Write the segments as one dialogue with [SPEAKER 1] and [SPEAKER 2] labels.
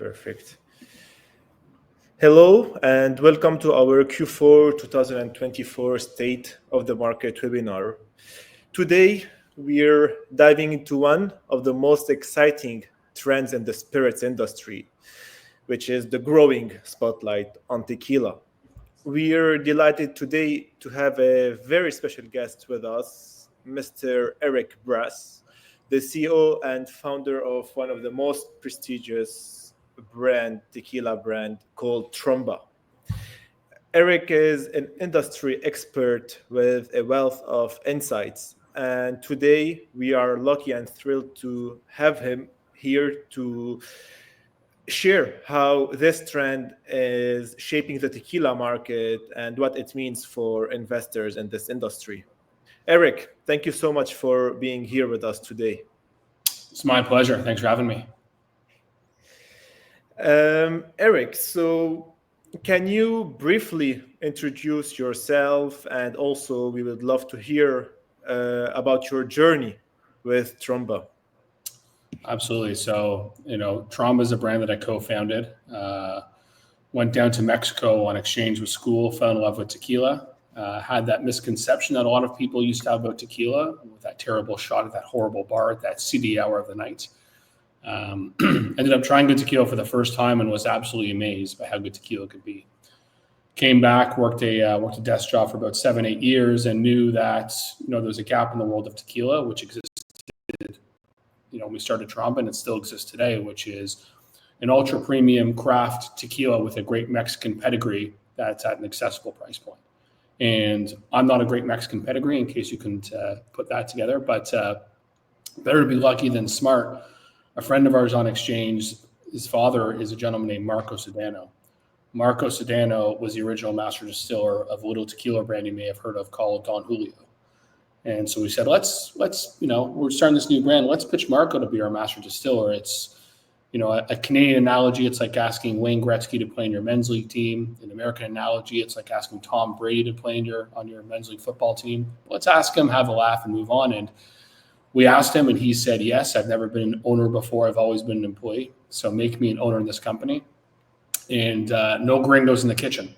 [SPEAKER 1] Perfect. Hello and welcome to our Q4 2024 State of the Market webinar. Today, we're diving into one of the most exciting trends in the spirits industry, which is the growing spotlight on tequila. We're delighted today to have a very special guest with us, Mr. Erich Brass, the CEO and founder of one of the most prestigious tequila brand called Tromba. Eric is an industry expert with a wealth of insights, and today we are lucky and thrilled to have him here to share how this trend is shaping the tequila market and what it means for investors in this industry. Eric, thank you so much for being here with us today.
[SPEAKER 2] It's my pleasure. Thanks for having me.
[SPEAKER 1] Eric, so can you briefly introduce yourself, and also we would love to hear about your journey with Tromba?
[SPEAKER 2] Absolutely. So, Tromba is a brand that I co-founded. Went down to Mexico on exchange with school, fell in love with tequila. Had that misconception that a lot of people used to have about tequila, with that terrible shot at that horrible bar at that seedy hour of the night. Ended up trying good tequila for the first time and was absolutely amazed by how good tequila could be. Came back, worked a desk job for about 7-8 years, and knew that there was a gap in the world of tequila, which existed when we started Tromba, and it still exists today, which is an ultra premium craft tequila with a great Mexican pedigree that's at an accessible price point. And I'm not a great Mexican pedigree, in case you couldn't put that together, but better to be lucky than smart. A friend of ours on exchange, his father is a gentleman named Marco Sedano. Marco Sedano was the original master distiller of a little tequila brand you may have heard of called Don Julio. And so we said, let's we're starting this new brand. Let's pitch Marco to be our master distiller. It's, a Canadian analogy. It's like asking Wayne Gretzky to play in your men's league team. An American analogy, it's like asking Tom Brady to play on your men's league football team. Let's ask him, have a laugh, and move on. And we asked him, and he said, yes, I've never been an owner before. I've always been an employee. So make me an owner in this company. And no gringos in the kitchen.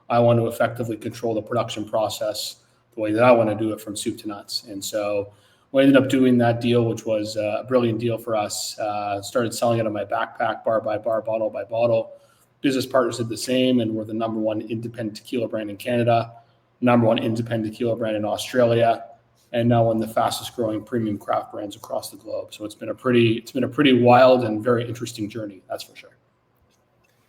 [SPEAKER 2] I want to effectively control the production process the way that I want to do it from soup to nuts. And so we ended up doing that deal, which was a brilliant deal for us. Started selling it on my backpack, bar by bar, bottle by bottle. Business partners did the same, and we're the number one independent tequila brand in Canada, number one independent tequila brand in Australia, and now one of the fastest growing premium craft brands across the globe. So it's been a pretty wild and very interesting journey, that's for sure.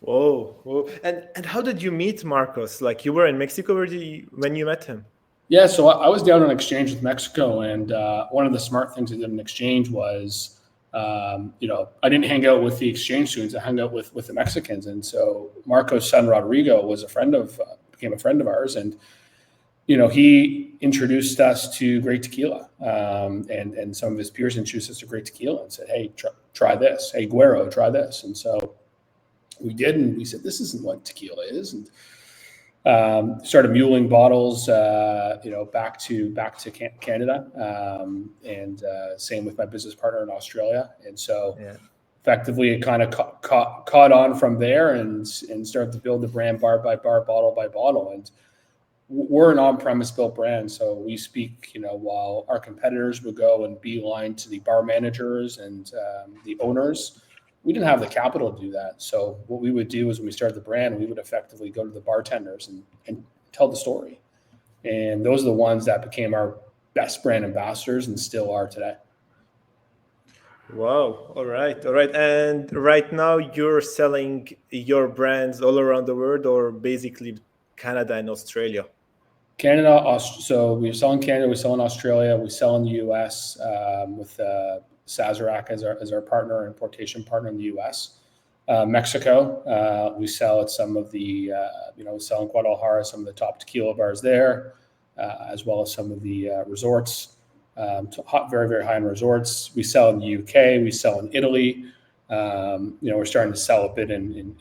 [SPEAKER 1] Whoa. And how did you meet Marcos? Like, you were in Mexico when you met him?
[SPEAKER 2] Yeah, so I was down on exchange with Mexico, and one of the smart things I did in exchange was, I didn't hang out with the exchange students. I hung out with the Mexicans, and so Marco's son Rodrigo became a friend of ours, and he introduced us to great tequila, and some of his peers introduced us to great tequila and said, "Hey, try this. Hey, Guero, try this." And so we did, and we said, "This isn't what tequila is," and started muling bottles, back to Canada, and same with my business partner in Australia. And so effectively it kind of caught on from there and started to build the brand bar by bar, bottle by bottle. And we're an on-premise built brand. So we speak, while our competitors would go and beeline to the bar managers and the owners, we didn't have the capital to do that. So what we would do is when we started the brand, we would effectively go to the bartenders and tell the story. And those are the ones that became our best brand ambassadors and still are today.
[SPEAKER 1] Wow. All right. And right now you're selling your brands all around the world, or basically Canada and Australia?
[SPEAKER 2] Canada. So we sell in Canada, we sell in Australia, we sell in the US with Sazerac as our partner, importation partner in the U.S. Mexico, we sell at some of the, sell in Guadalajara, some of the top tequila bars there, as well as some of the resorts, very, very high-end resorts. We sell in the U.K., we sell in Italy. We're starting to sell a bit in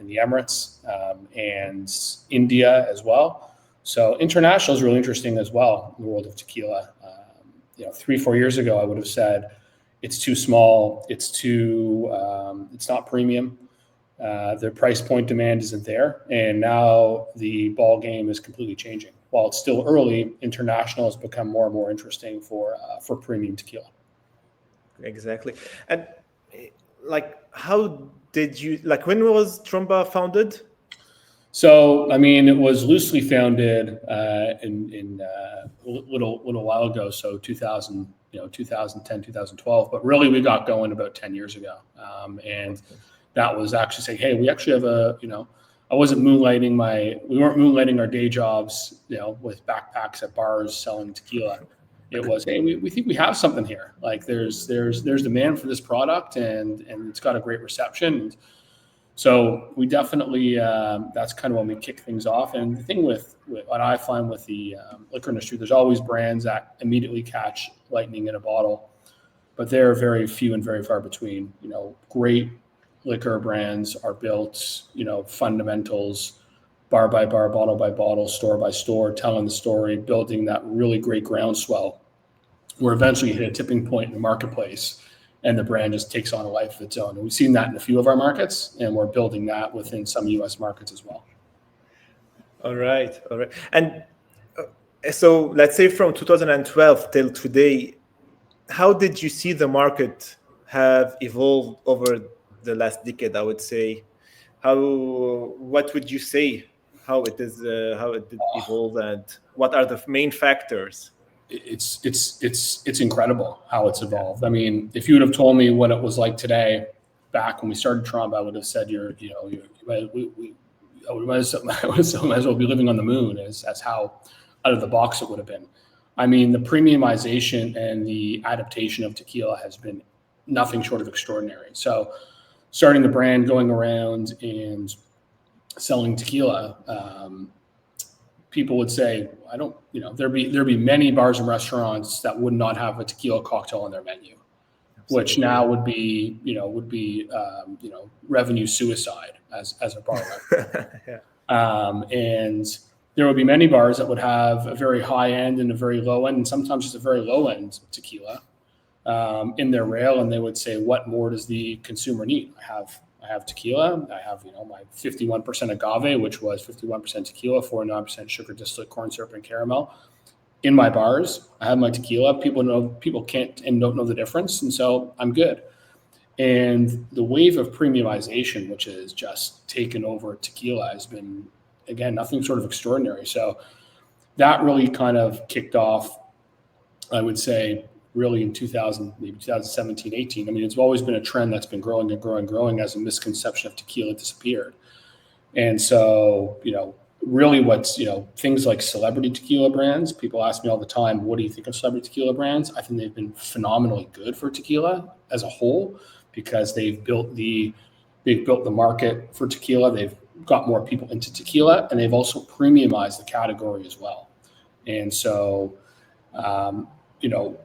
[SPEAKER 2] the Emirates and India as well. So international is really interesting as well in the world of tequila. 3-4 years ago, I would have said, it's too small. It's not premium. Their price point demand isn't there, and now the ball game is completely changing. While it's still early, international has become more and more interesting for premium tequila.
[SPEAKER 1] Exactly. And like, how did you like? When was Tromba founded?
[SPEAKER 2] So, I mean, it was loosely founded in a little while ago, so 2000, 2010, 2012. But really, we got going about 10 years ago, and that was actually saying, hey, we actually have I wasn't we weren't moonlighting our day jobs, with backpacks at bars selling tequila. It was, hey, we think we have something here. Like there's demand for this product, and it's got a great reception. So we definitely, that's kind of when we kick things off. And the thing with what I find with the liquor industry, there's always brands that immediately catch lightning in a bottle, but they're very few and very far between. Great liquor brands are built, fundamentals, bar by bar, bottle by bottle, store by store, telling the story, building that really great groundswell, where eventually you hit a tipping point in the marketplace and the brand just takes on a life of its own. And we've seen that in a few of our markets, and we're building that within some US markets as well.
[SPEAKER 1] All right. And so let's say from 2012 till today, how did you see the market have evolved over the last decade? I would say, what would you say how it did evolve, and what are the main factors?
[SPEAKER 2] It's incredible how it's evolved. I mean, if you would have told me what it was like today, back when we started Tromba, I would have said we might as well be living on the moon, as how out of the box it would have been. I mean, the premiumization and the adaptation of tequila has been nothing short of extraordinary. So starting the brand, going around and selling tequila, people would say, there'd be many bars and restaurants that would not have a tequila cocktail on their menu. Absolutely. Which now would be revenue suicide as a bar. Yeah. And there would be many bars that would have a very high end and a very low end, and sometimes just a very low end tequila in their rail, and they would say, what more does the consumer need? I have tequila. I have, my 51% agave, which was 51% tequila, 49% sugar distillate, corn syrup, and caramel. In my bars, I have my tequila. People can't and don't know the difference, and so I'm good. And the wave of premiumization, which has just taken over tequila, has been, again, nothing sort of extraordinary. So that really kind of kicked off, I would say, really in 2017, 18. I mean, it's always been a trend that's been growing and growing and growing as a misconception of tequila disappeared. And so, really what's, things like celebrity tequila brands, people ask me all the time, what do you think of celebrity tequila brands? I think they've been phenomenally good for tequila as a whole, because they've built the market for tequila. They've got more people into tequila, and they've also premiumized the category as well. And so,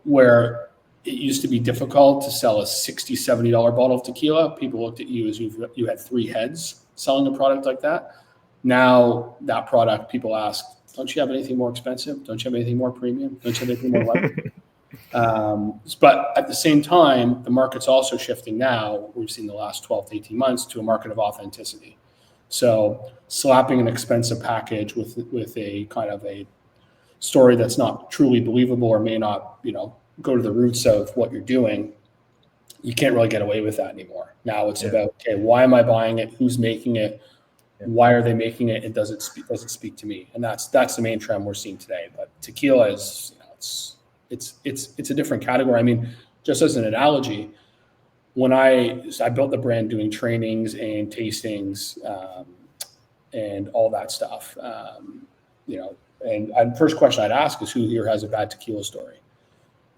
[SPEAKER 2] where it used to be difficult to sell a $60, $70 bottle of tequila, people looked at you as you had three heads selling a product like that. Now that product, people ask, don't you have anything more expensive? Don't you have anything more premium? Don't you have anything more light? But at the same time, the market's also shifting now. We've seen the last 12 to 18 months to a market of authenticity. So slapping an expensive package with a kind of a story that's not truly believable or may not, go to the roots of what you're doing, you can't really get away with that anymore. Now it's about, okay, why am I buying it? Who's making it? Why are they making it? And does it speak to me? And that's the main trend we're seeing today. But tequila is, it's a different category. I mean, just as an analogy, when I built the brand doing trainings and tastings and all that stuff, and the first question I'd ask is, who here has a bad tequila story?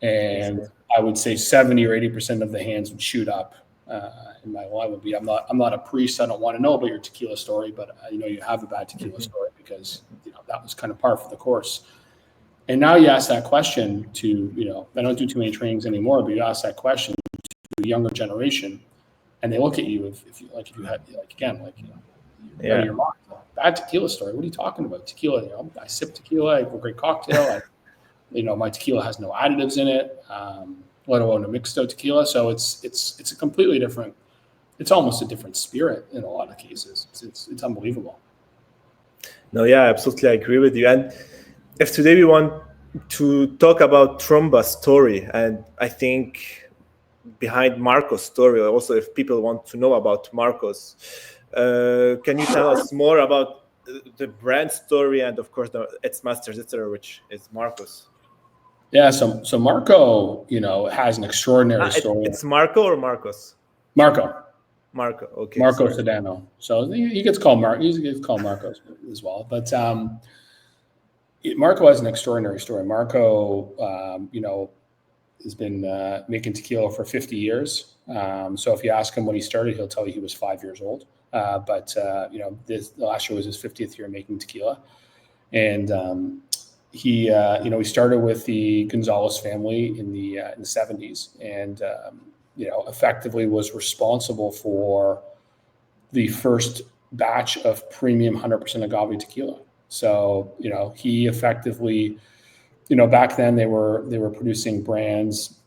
[SPEAKER 2] And I would say 70 or 80% of the hands would shoot up. And my line would be, I'm not a priest. I don't want to know about your tequila story, but you have a bad tequila story, because that was kind of par for the course. And now you ask that question to, I don't do too many trainings anymore, but you ask that question to a younger generation, and they look at you if you had, your mom, bad tequila story. What are you talking about? Tequila, I sip tequila, I have a great cocktail. My tequila has no additives in it, let alone a mixed out tequila. So it's a completely different it's almost a different spirit in a lot of cases. It's unbelievable.
[SPEAKER 1] No, yeah, absolutely, I agree with you. And if today we want to talk about Tromba's story, and I think behind Marco's story, also if people want to know about Marcos, can you tell us more about the brand story and of course its masters, etc., which is Marcos?
[SPEAKER 2] Yeah, so Marco, has an extraordinary story.
[SPEAKER 1] It's Marco or Marcos?
[SPEAKER 2] Marco.
[SPEAKER 1] Marco, okay,
[SPEAKER 2] Marco
[SPEAKER 1] sorry.
[SPEAKER 2] Sedano. So he gets called Marcos as well. But Marco has an extraordinary story. Marco, has been making tequila for 50 years. So if you ask him when he started, he'll tell you he was 5 years old. But last year was his 50th year making tequila. And he started with the Gonzalez family in the 70s, and effectively was responsible for the first batch of premium 100% agave tequila. So he effectively, back then they were producing brands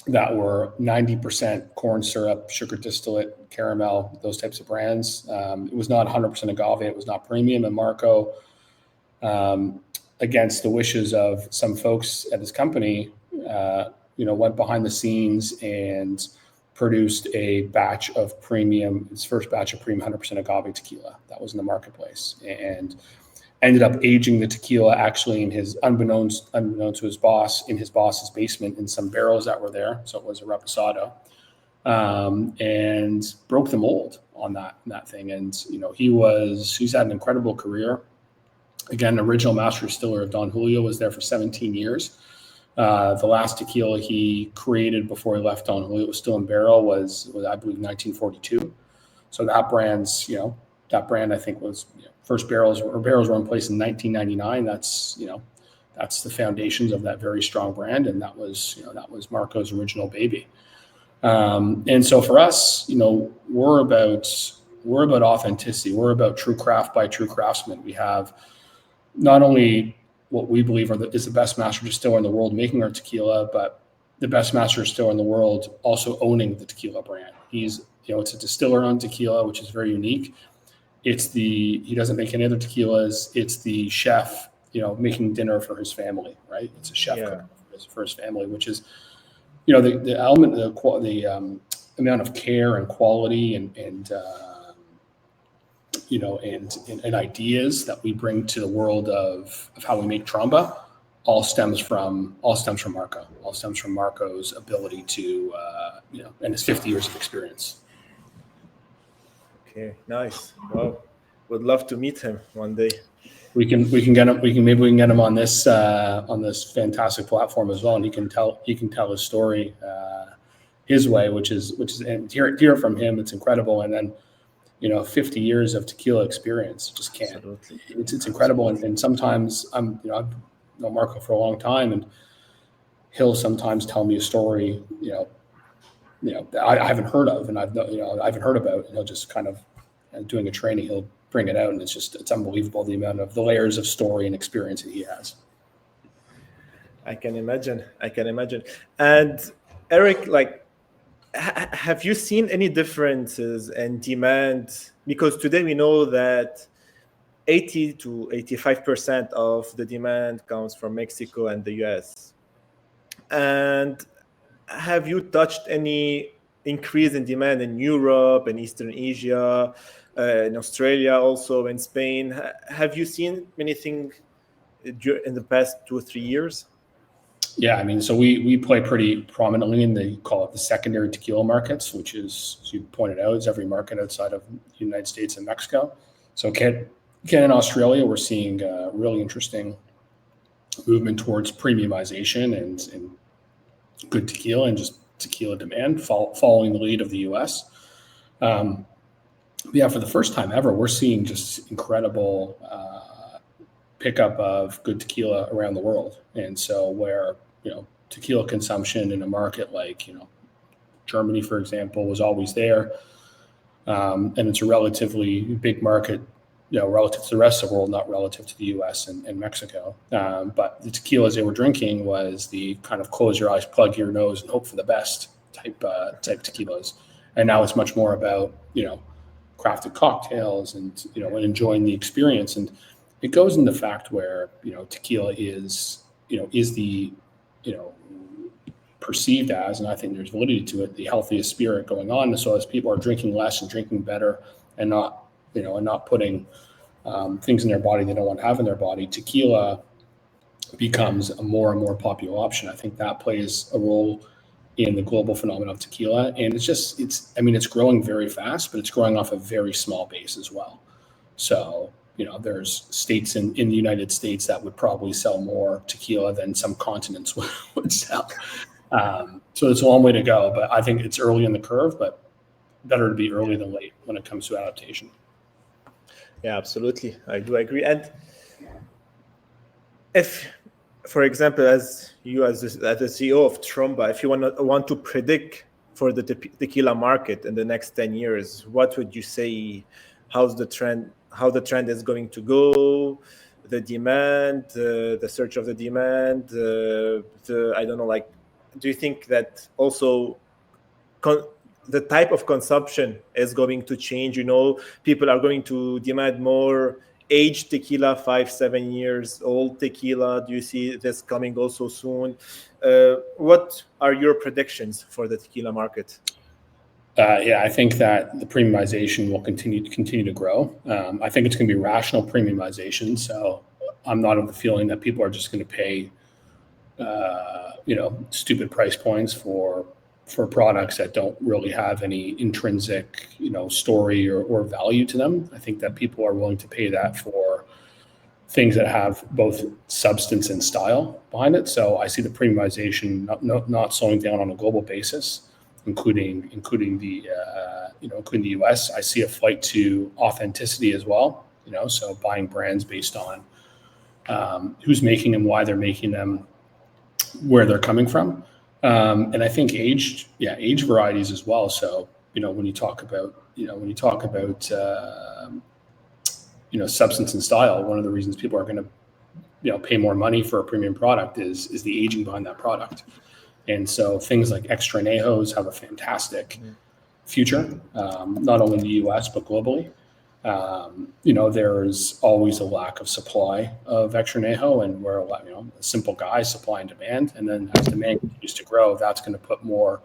[SPEAKER 2] that were 90% corn syrup, sugar distillate, caramel, those types of brands. It was not 100% agave. It was not premium. And Marco, against the wishes of some folks at his company, went behind the scenes and produced a batch of his first batch of premium 100% agave tequila that was in the marketplace, and ended up aging the tequila actually in his unbeknownst to his boss, in his boss's basement, in some barrels that were there. So it was a reposado, and broke the mold on that thing. And he's had an incredible career. Again, original master distiller of Don Julio, was there for 17 years. The last tequila he created before he left Don Julio, was still in barrel, was I believe 1942. So that brand I think was first barrels were in place in 1999. That's the foundations of that very strong brand, and that was Marco's original baby. And so for us, we're about authenticity. We're about true craft by true craftsmen. We have not only what we believe is the best master distiller in the world making our tequila, but the best master distiller in the world also owning the tequila brand. It's a distiller on tequila, which is very unique. He doesn't make any other tequilas. It's the chef, making dinner for his family, right? It's a chef cooking for his family, which is, the element, the amount of care and quality and ideas that we bring to the world of how we make Tromba all stems from Marco. All stems from Marco's ability to, and his 50 years of experience.
[SPEAKER 1] Okay, nice. Wow, would love to meet him one day.
[SPEAKER 2] We can get him. Maybe we can get him on this fantastic platform as well, and he can tell his story his way, which is and hear from him. It's incredible, and then 50 years of tequila experience. Just can't. Absolutely. It's incredible, and sometimes I've known Marco for a long time, and he'll sometimes tell me a story that I haven't heard of, and I haven't heard about, and he'll just kind of doing a training, he'll bring it out, and it's unbelievable the amount of the layers of story and experience that he has.
[SPEAKER 1] I can imagine. And Erich, have you seen any differences in demand? Because today we know that 80 to 85% of the demand comes from Mexico and the US. And have you touched any increase in demand in Europe and Eastern Asia, in Australia, also in Spain? Have you seen anything in the past 2 or 3 years?
[SPEAKER 2] Yeah, I mean, so we play pretty prominently in the secondary tequila markets, which is, as you pointed out, is every market outside of the United States and Mexico. So Canada and Australia, we're seeing a really interesting movement towards premiumization and good tequila and just tequila demand, following the lead of the U.S. Yeah, for the first time ever, we're seeing just incredible pickup of good tequila around the world. And so where tequila consumption in a market like Germany, for example, was always there, and it's a relatively big market, relative to the rest of the world, not relative to the U.S. and Mexico. But the tequilas they were drinking was the kind of close your eyes, plug your nose, and hope for the best type tequilas. And now it's much more about, crafted cocktails and, and enjoying the experience. And it goes into the fact where, tequila is the, perceived as, and I think there's validity to it, the healthiest spirit going on. And so as people are drinking less and drinking better and not, and not putting things in their body they don't want to have in their body, tequila becomes a more and more popular option. I think that plays a role in the global phenomenon of tequila. And it's growing very fast, but it's growing off a very small base as well. So, there's states in the United States that would probably sell more tequila than some continents would sell. So it's a long way to go, but I think it's early in the curve, but better to be early than late when it comes to adaptation.
[SPEAKER 1] Yeah, absolutely. I do agree. And if, for example, as the CEO of Tromba, if you want to predict for the tequila market in the next 10 years, what would you say? How the trend is going to go, the demand, the surge of the demand, I don't know, like, do you think that also the type of consumption is going to change? People are going to demand more aged tequila, 5-7 years old tequila. Do you see this coming also soon? What are your predictions for the tequila market?
[SPEAKER 2] I think that the premiumization will continue to grow. I think it's going to be rational premiumization. So I'm not of the feeling that people are just going to pay, stupid price points for products that don't really have any intrinsic, story or value to them. I think that people are willing to pay that for things that have both substance and style behind it. So I see the premiumization not slowing down on a global basis, including the US. I see a flight to authenticity as well. So buying brands based on who's making them, why they're making them, where they're coming from. And I think aged varieties as well. So, when you talk about substance and style, one of the reasons people are going to, pay more money for a premium product is the aging behind that product. And so things like extra añejos have a fantastic future, not only in the US, but globally. There's always a lack of supply of extra añejo, and we're a simple guy, supply and demand. And then as demand continues to grow, that's going to put more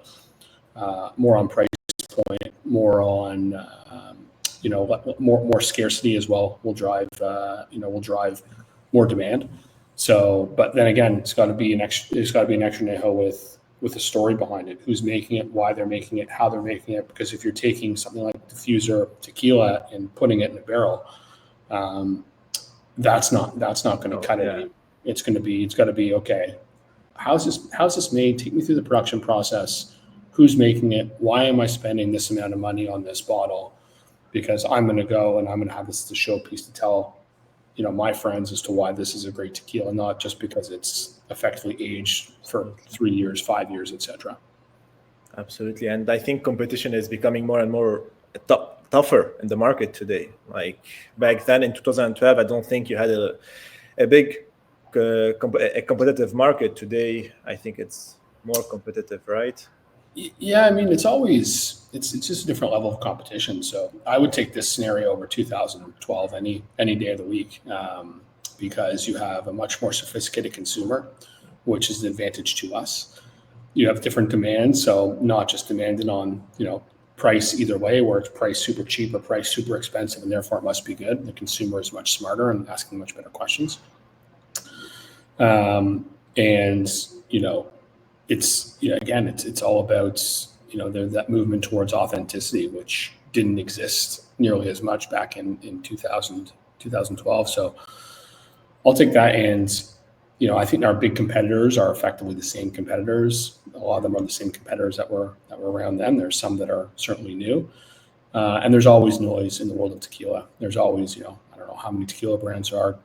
[SPEAKER 2] on price point, more on more scarcity as well. Will drive more demand. So, but then again, it's got to be an extra añejo with a story behind it. Who's making it, why they're making it, how they're making it. Because if you're taking something like diffuser tequila and putting it in a barrel, that's not going to cut it. It's got to be okay. How's this made? Take me through the production process. Who's making it? Why am I spending this amount of money on this bottle? Because I'm going to go and I'm going to have this as a showpiece to tell, my friends as to why this is a great tequila, not just because it's effectively aged for 3 years, 5 years, etc.
[SPEAKER 1] Absolutely. And I think competition is becoming more and more tougher in the market today. Like back then in 2012, I don't think you had a big competitive market. Today, I think it's more competitive, right?
[SPEAKER 2] Yeah, it's just a different level of competition. So I would take this scenario over 2012 any day of the week, because you have a much more sophisticated consumer, which is an advantage to us. You have different demands, so not just demanding on price either way, where it's priced super cheap or priced super expensive, and therefore it must be good. The consumer is much smarter and asking much better questions. It's all about that movement towards authenticity, which didn't exist nearly as much back in 2012. So I'll take that. And I think our big competitors are effectively the same competitors. A lot of them are the same competitors that were around then. There's some that are certainly new, and there's always noise in the world of tequila. There's always I don't know how many tequila brands there are.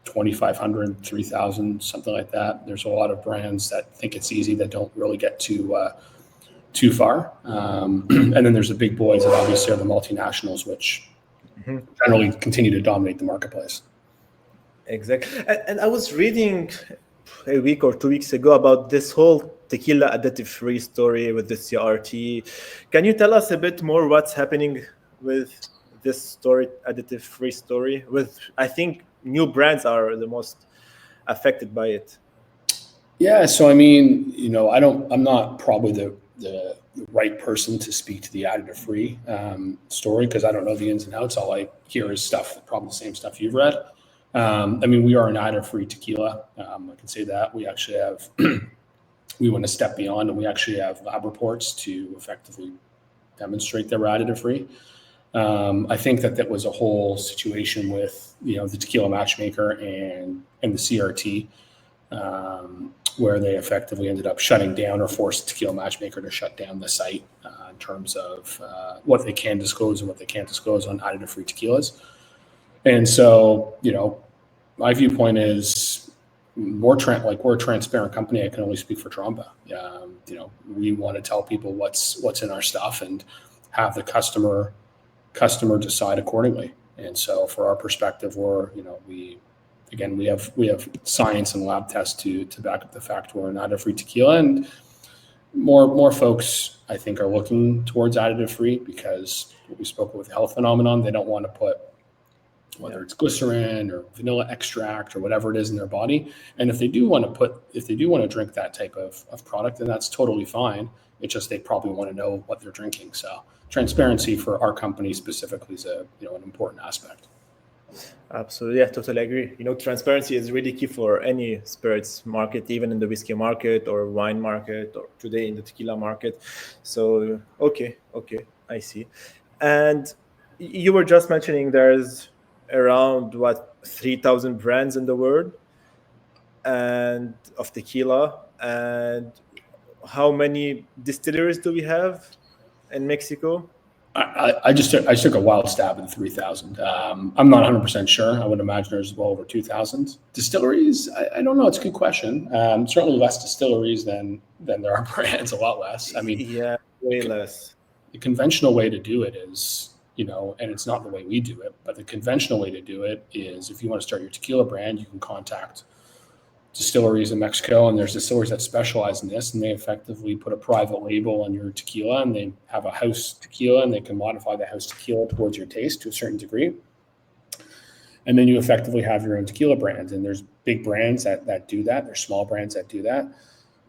[SPEAKER 2] 2,500, 3,000, something like that. There's a lot of brands that think it's easy that don't really get too far. And then there's the big boys that obviously are the multinationals, which generally continue to dominate the marketplace.
[SPEAKER 1] Exactly. And I was reading a week or 2 weeks ago about this whole tequila additive-free story with the CRT. Can you tell us a bit more what's happening with this story, additive-free story? With I think new brands are the most affected by it.
[SPEAKER 2] Yeah, so I mean, I'm not probably the right person to speak to the additive-free story because I don't know the ins and outs. All I hear is stuff, probably the same stuff you've read. I mean, we are an additive-free tequila. I can say that we actually have. We went a step beyond, and we actually have lab reports to effectively demonstrate that we're additive-free. I think that was a whole situation with the tequila matchmaker and the CRT. Where they effectively ended up shutting down or forced Tequila Matchmaker to shut down the site in terms of what they can disclose and what they can't disclose on additive-free tequilas. And so, my viewpoint is we're a transparent company. I can only speak for Tromba. We want to tell people what's in our stuff and have the customer decide accordingly. And so, for our perspective, we have science and lab tests to back up the fact we're an additive-free tequila, and more folks I think are looking towards additive-free because we spoke with the health phenomenon. They don't want to put whether it's glycerin or vanilla extract or whatever it is in their body. And if they do want to drink that type of product, then that's totally fine. It's just they probably want to know what they're drinking. So transparency for our company specifically is an important aspect.
[SPEAKER 1] Absolutely, yeah, totally agree. Transparency is really key for any spirits market, even in the whiskey market or wine market, or today in the tequila market. So, okay, I see. And you were just mentioning there's around 3,000 brands in the world and of tequila, and how many distilleries do we have in Mexico?
[SPEAKER 2] I took a wild stab at 3,000. I'm not 100% sure. I would imagine there's well over 2,000 distilleries. I don't know. It's a good question. Certainly less distilleries than there are brands. A lot less. I mean,
[SPEAKER 1] yeah, way less.
[SPEAKER 2] The conventional way to do it is, and it's not the way we do it, but the conventional way to do it is if you want to start your tequila brand, you can contact distilleries in Mexico, and there's distilleries that specialize in this, and they effectively put a private label on your tequila, and they have a house tequila, and they can modify the house tequila towards your taste to a certain degree. And then you effectively have your own tequila brands, and there's big brands that do that. There's small brands that do that.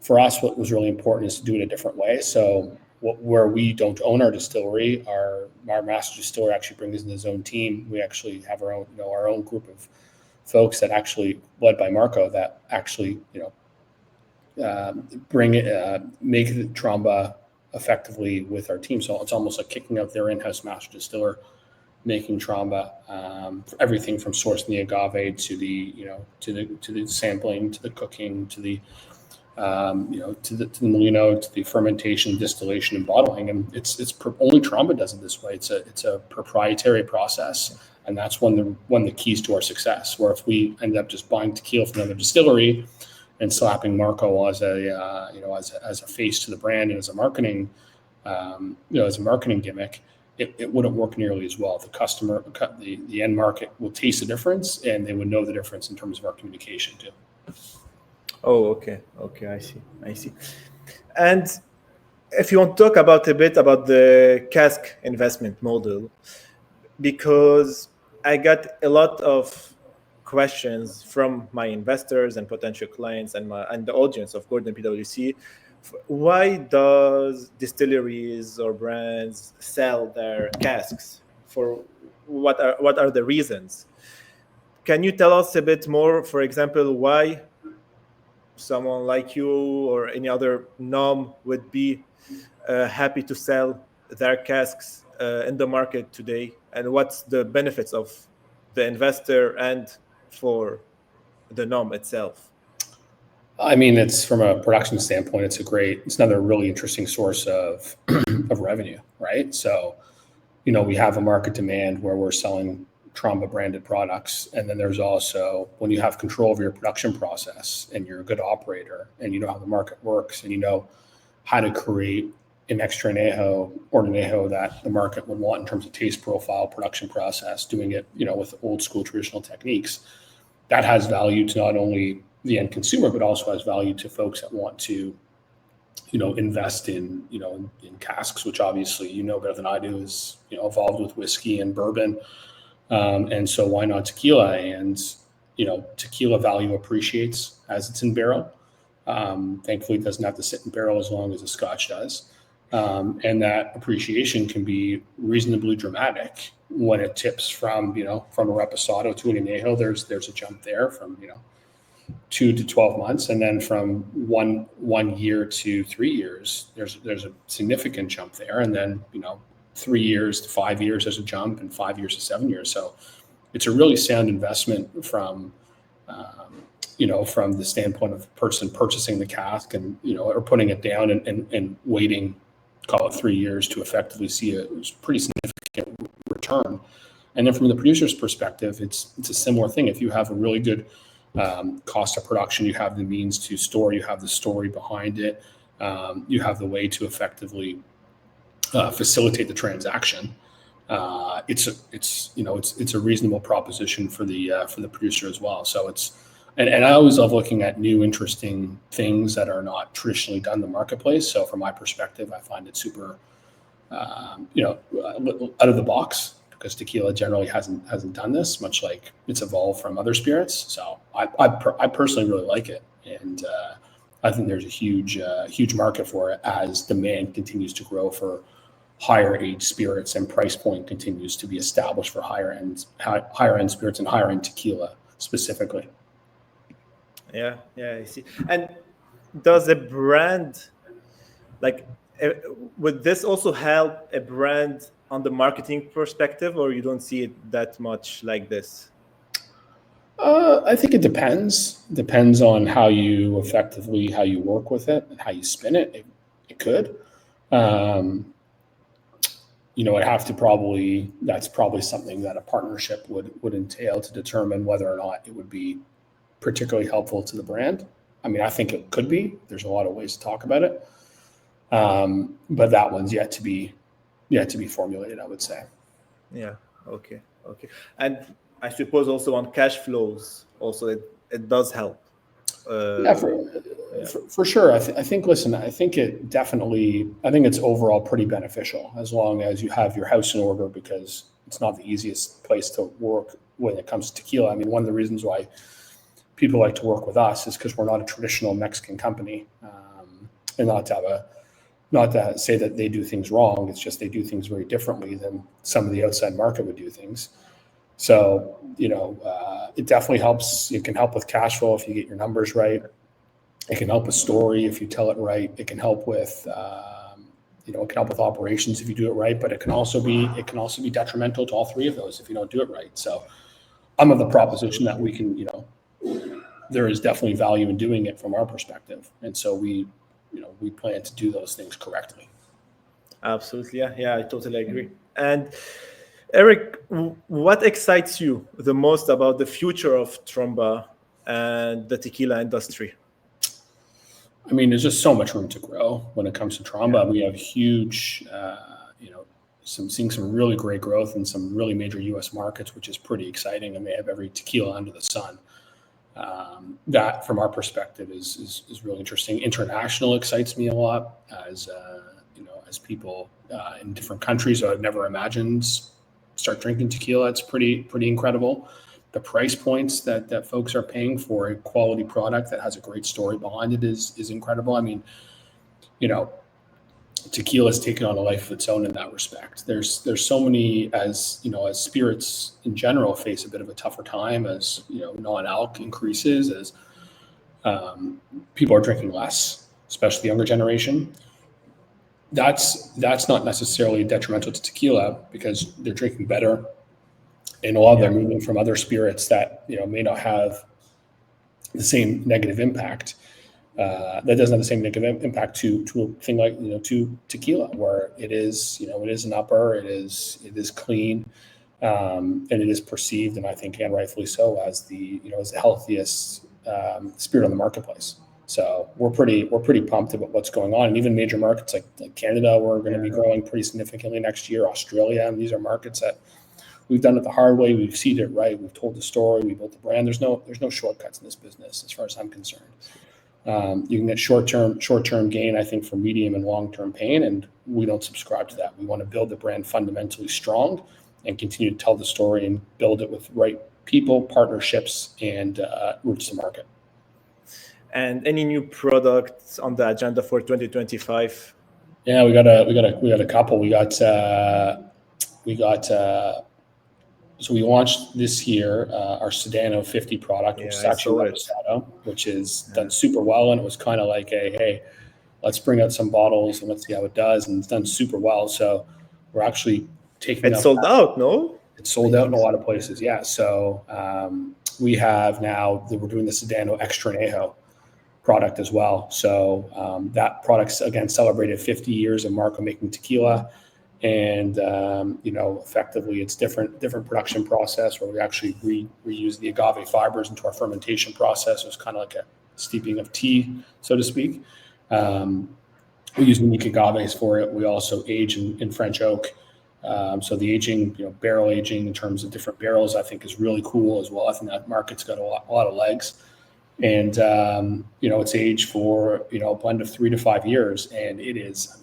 [SPEAKER 2] For us, what was really important is to do it a different way. So where we don't own our distillery, our master distiller actually brings in his own team. We actually have our own group of folks that actually, led by Marco, that actually make the Tromba effectively with our team. So it's almost like kicking out their in-house master distiller, making Tromba, everything from sourcing the agave to the sampling, to the cooking, to the to the Molino, to the fermentation, distillation, and bottling. And it's only Tromba does it this way. It's a proprietary process. And that's one of the keys to our success. Where if we end up just buying tequila from another distillery and slapping Marco as a face to the brand and as a marketing gimmick, it wouldn't work nearly as well. The customer, the end market, will taste the difference, and they would know the difference in terms of our communication too.
[SPEAKER 1] Oh, okay, I see. And if you want to talk a bit about the cask investment model, because I got a lot of questions from my investors and potential clients and the audience of Gordon PwC. Why does distilleries or brands sell their casks? For what are the reasons? Can you tell us a bit more, for example, why someone like you or any other NOM would be happy to sell their casks in the market today, and what's the benefits of the investor and for the NOM itself?
[SPEAKER 2] I mean, it's from a production standpoint, it's another really interesting source of revenue, right? So, we have a market demand where we're selling Tromba branded products. And then there's also, when you have control over your production process and you're a good operator and you know how the market works and you know how to create an extra añejo or an añejo that the market would want in terms of taste profile, production process, doing it, with old school traditional techniques, that has value to not only the end consumer, but also has value to folks that want to invest in, in casks, which obviously better than I do, is evolved with whiskey and bourbon, and so why not tequila? And tequila value appreciates as it's in barrel. Thankfully, it doesn't have to sit in barrel as long as a Scotch does, and that appreciation can be reasonably dramatic when it tips from from a reposado to an añejo. There's a jump there from 2 to 12 months, and then from one year to 3 years, there's a significant jump there, and then 3 years to 5 years there's a jump, and 5 years to 7 years. So it's a really sound investment from from the standpoint of the person purchasing the cask and or putting it down and waiting, call it 3 years, to effectively see a pretty significant return. And then from the producer's perspective, it's a similar thing. If you have a really good cost of production, you have the means to store, you have the story behind it, you have the way to effectively facilitate the transaction. It's a reasonable proposition for the producer as well. So and I always love looking at new, interesting things that are not traditionally done in the marketplace. So from my perspective, I find it super, out of the box, because tequila generally hasn't done this, much like it's evolved from other spirits. So I personally really like it, and I think there's a huge market for it as demand continues to grow for higher age spirits and price point continues to be established for higher end spirits and higher end tequila specifically.
[SPEAKER 1] Yeah, I see. And does a brand like would this also help a brand on the marketing perspective, or you don't see it that much like this?
[SPEAKER 2] I think it depends on how you work with it and how you spin it. It could. That's probably something that a partnership would entail to determine whether or not it would be particularly helpful to the brand. I mean, I think it could be. There's a lot of ways to talk about it, but that one's yet to be formulated, I would say.
[SPEAKER 1] Yeah. Okay. And I suppose also on cash flows, also it does help.
[SPEAKER 2] For sure. I think. Listen, I think it's overall pretty beneficial as long as you have your house in order, because it's not the easiest place to work when it comes to tequila. I mean, one of the reasons why people like to work with us is because we're not a traditional Mexican company, and not to say that they do things wrong. It's just they do things very differently than some of the outside market would do things. So, it definitely helps. It can help with cash flow if you get your numbers right. It can help with story if you tell it right. It can help with, operations if you do it right. But it can also be detrimental to all three of those if you don't do it right. So, I'm of the proposition that we can, there is definitely value in doing it from our perspective, and so we plan to do those things correctly.
[SPEAKER 1] Absolutely, yeah, I totally agree. And Erich, what excites you the most about the future of Tromba and the tequila industry?
[SPEAKER 2] I mean, there's just so much room to grow when it comes to Tromba. We have huge, seeing some really great growth in some really major U.S. markets, which is pretty exciting, and they have every tequila under the sun. That, from our perspective, is really interesting. International excites me a lot, as people in different countries I've never imagined start drinking tequila. It's pretty incredible. The price points that folks are paying for a quality product that has a great story behind it is incredible. I mean, tequila has taken on a life of its own in that respect. There's so many, as spirits in general face a bit of a tougher time as non-alc increases, as people are drinking less, especially the younger generation. That's not necessarily detrimental to tequila because they're drinking better, and a lot of them are moving from other spirits that may not have the same negative impact. That doesn't have the same negative impact to a thing like to tequila, where it is an upper, it is clean, and it is perceived, and I think, and rightfully so, as the healthiest spirit on the marketplace. So we're pretty pumped about what's going on, and even major markets like Canada, we're going to be growing pretty significantly next year. Australia, and these are markets that we've done it the hard way. We've seeded it right. We've told the story. We built the brand. There's no shortcuts in this business, as far as I'm concerned. You can get short-term gain, I think, for medium and long-term pain, and we don't subscribe to that. We want to build the brand fundamentally strong and continue to tell the story and build it with right people, partnerships, and routes to market.
[SPEAKER 1] And any new products on the agenda for 2025?
[SPEAKER 2] Yeah, we got a couple. So we launched this year our Sedano 50 product, which is actually Reposado, which is done super well. And it was kind of like hey, let's bring out some bottles and let's see how it does. And it's done super well. So we're actually taking
[SPEAKER 1] It's sold out, no?
[SPEAKER 2] It's sold out in a lot of places, yeah. So we have now, we're doing the Sedano Extra Añejo product as well. So that product's, again, celebrated 50 years of Marco making tequila. And, effectively it's different production process where we actually reuse the agave fibers into our fermentation process. It's kind of like a steeping of tea, so to speak. We use unique agaves for it. We also age in French oak. So the aging, barrel aging in terms of different barrels, I think is really cool as well. I think that market's got a lot of legs. And, it's aged for, a blend of 3 to 5 years. And it is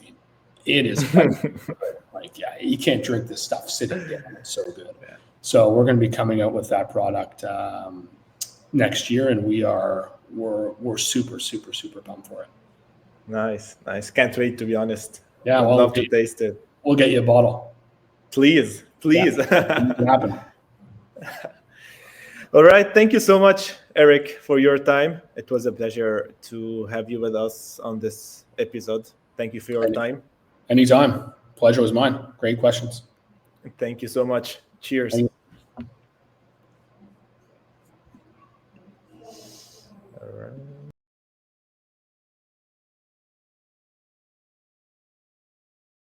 [SPEAKER 2] like, yeah, you can't drink this stuff sitting down. It's so good. Yeah. So we're going to be coming out with that product next year. And we're super, super, super pumped for it.
[SPEAKER 1] Nice. Can't wait, to be honest.
[SPEAKER 2] Yeah.
[SPEAKER 1] I'd love to taste it.
[SPEAKER 2] We'll get you a bottle.
[SPEAKER 1] Please.
[SPEAKER 2] Yeah, it happen.
[SPEAKER 1] All right. Thank you so much, Erich, for your time. It was a pleasure to have you with us on this episode. Thank you for your time.
[SPEAKER 2] Anytime. Pleasure was mine. Great questions.
[SPEAKER 1] Thank you so much. Cheers.